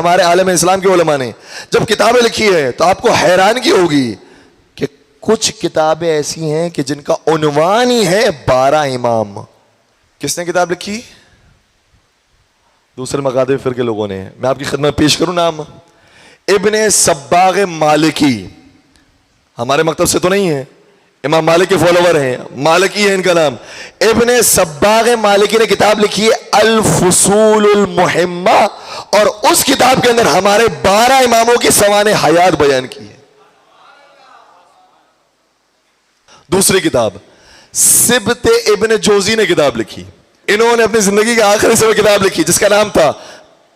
ہمارے عالم اسلام کے علماء نے جب کتابیں لکھی ہے تو آپ کو حیرانگی ہوگی کہ کچھ کتابیں ایسی ہیں کہ جن کا عنوان ہی ہے 12 امام. کس نے کتاب لکھی؟ دوسرے مقادیر فرقے کے لوگوں نے. میں آپ کی خدمت پیش کروں نام ابن صباغ مالکی. ہمارے مکتب سے تو نہیں ہے, امام مالک کے فالوور ہیں, مالکی ہے ان کا نام. ابن صباغ مالکی نے کتاب لکھی ہے الفصول المہمہ, اور اس کتاب کے اندر ہمارے 12 اماموں کی سوانح حیات بیان کی ہے. دوسری کتاب سبت ابن جوزی نے کتاب لکھی. انہوں نے اپنی زندگی کے آخری سے کتاب لکھی جس کا نام تھا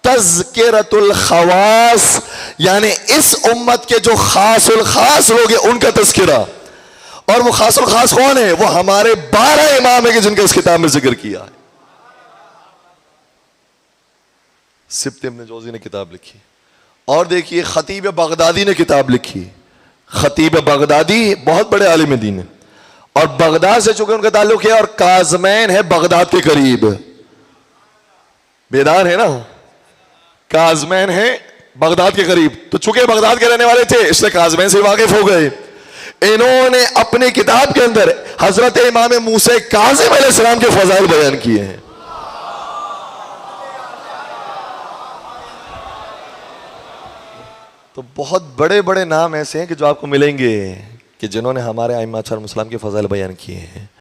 تذکرۃ الخواص, یعنی اس امت کے جو خاص الخاص لوگ ہیں ان کا تذکرہ. اور وہ خاص الخاص کون ہے؟ وہ ہمارے 12 امام ہیں کہ جن کا اس کتاب میں ذکر کیا ہے. سبت ابن جوزی نے کتاب لکھی. اور دیکھیے خطیب بغدادی نے کتاب لکھی. خطیب بغدادی بہت بڑے عالم دین ہیں, اور بغداد سے چونکہ ان کا تعلق ہے, اور کاظمین ہے بغداد کے قریب. بیدار ہے نا, کاظمین ہے بغداد کے قریب, تو چونکہ بغداد کے رہنے والے تھے اس لیے کاظمین سے واقف ہو گئے. انہوں نے اپنی کتاب کے اندر حضرت امام موسیٰ کاظم علیہ السلام کے فضائل بیان کیے ہیں. تو بہت بڑے بڑے نام ایسے ہیں کہ جو آپ کو ملیں گے کہ جنہوں نے ہمارے ائمہ اچہر مسلم کے فضائل بیان کیے ہیں.